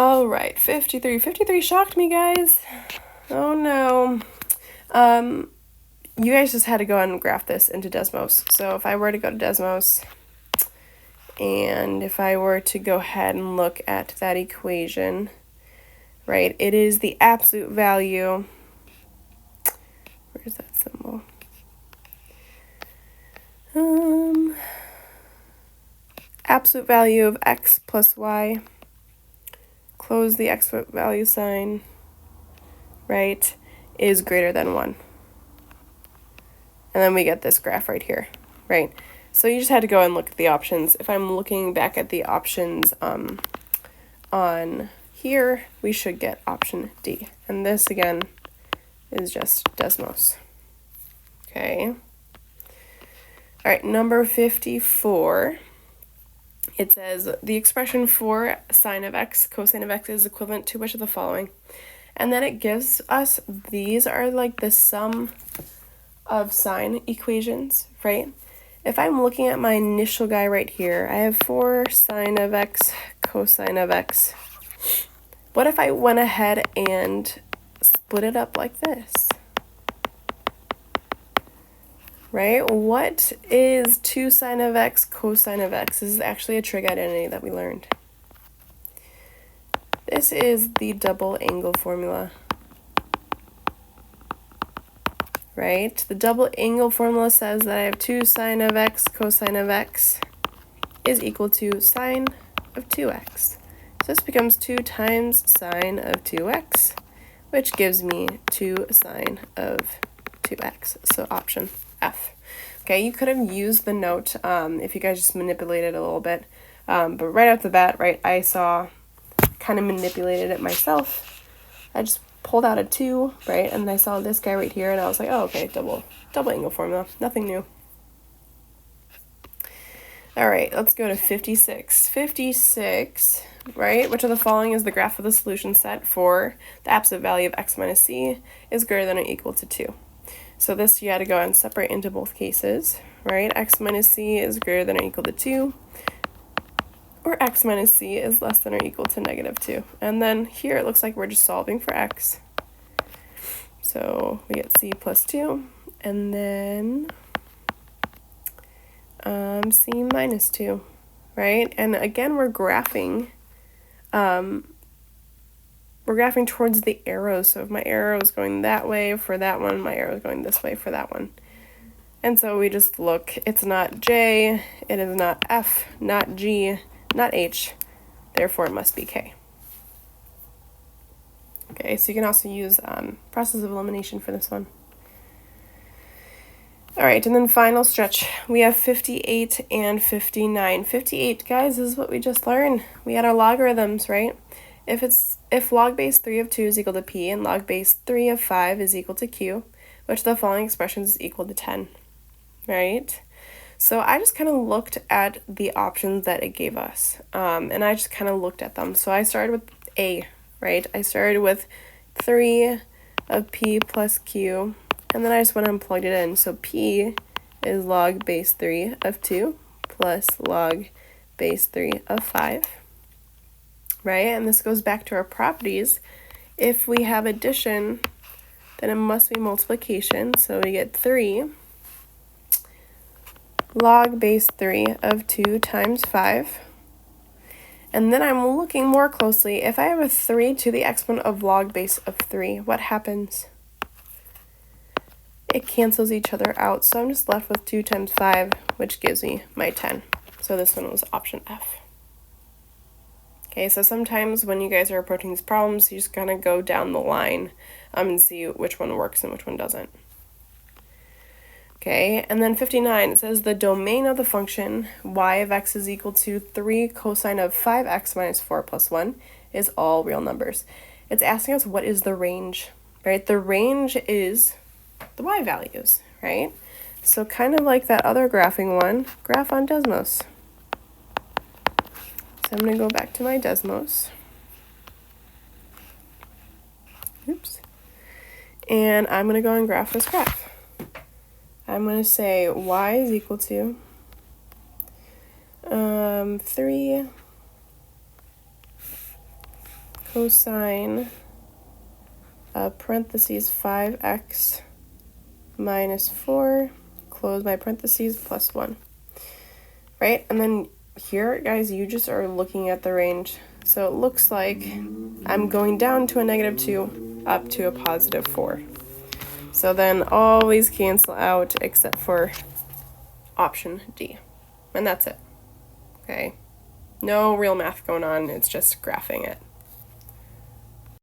All right, 53. 53 shocked me, guys. Oh no. You guys just had to go and graph this into Desmos. So if I were to go to Desmos, and if I were to go ahead and look at that equation, right, it is the absolute value. Where's that symbol? Absolute value of x plus y. Close the x value sign, right, is greater than 1. And then we get this graph right here, right? So you just had to go and look at the options. If I'm looking back at the options on here, we should get option D. And this, again, is just Desmos. Okay. All right, number 54. It says the expression for sine of x, cosine of x is equivalent to which of the following? And then it gives us, these are like the sum of sine equations, right? If I'm looking at my initial guy right here, I have 4 sine of x, cosine of x. What if I went ahead and split it up like this? Right? What is 2 sine of x, cosine of x? This is actually a trig identity that we learned. This is the double angle formula. Right? The double angle formula says that I have 2 sine of x, cosine of x is equal to sine of 2x. So this becomes 2 times sine of 2x, which gives me 2 sine of 2x. So option F. Okay, you could have used the note if you guys just manipulated a little bit. But right off the bat, right, I saw, kind of manipulated it myself. I just pulled out a 2, right, and I saw this guy right here, and I was like, oh, okay, double angle formula, nothing new. All right, let's go to 56. 56, right, which of the following is the graph of the solution set for the absolute value of x minus c is greater than or equal to 2. So this you had to go and separate into both cases, right? X minus c is greater than or equal to 2, or x minus c is less than or equal to negative 2. And then here it looks like we're just solving for x. So we get c plus 2, and then c minus 2, right? And again, we're graphing towards the arrows. So if my arrow is going that way for that one, my arrow is going this way for that one. And so we just look, it's not J, it is not F, not G, not H, therefore it must be K. Okay, so you can also use process of elimination for this one. All right, and then final stretch, we have 58 and 59. 58, guys, this is what we just learned. We had our logarithms, right? If log base 3 of 2 is equal to p and log base 3 of 5 is equal to q, which of the following expressions is equal to 10, right? So I just kind of looked at the options that it gave us, and I just kind of looked at them. So I started with A, right? I started with 3 of p plus q, and then I just went and plugged it in. So p is log base 3 of 2 plus log base 3 of 5. Right? And this goes back to our properties. If we have addition, then it must be multiplication. So we get 3 log base 3 of 2 times 5. And then I'm looking more closely. If I have a 3 to the exponent of log base of 3, what happens? It cancels each other out. So I'm just left with 2 times 5, which gives me my 10. So this one was option F. Okay, so sometimes when you guys are approaching these problems, you just kind of go down the line and see which one works and which one doesn't. Okay, and then 59, it says the domain of the function y of x is equal to 3 cosine of 5x minus 4 plus 1 is all real numbers. It's asking us what is the range, right? The range is the y values, right? So kind of like that other graphing one, graph on Desmos. I'm going to go back to my Desmos. Oops. And I'm going to go and graph this graph. I'm going to say y is equal to 3 cosine of parentheses 5x minus 4, close my parentheses, plus 1. Right? And then here, guys, you just are looking at the range. So it looks like I'm going down to a -2, up to a +4. So then all these cancel out except for option D. And that's it. Okay? No real math going on, it's just graphing it.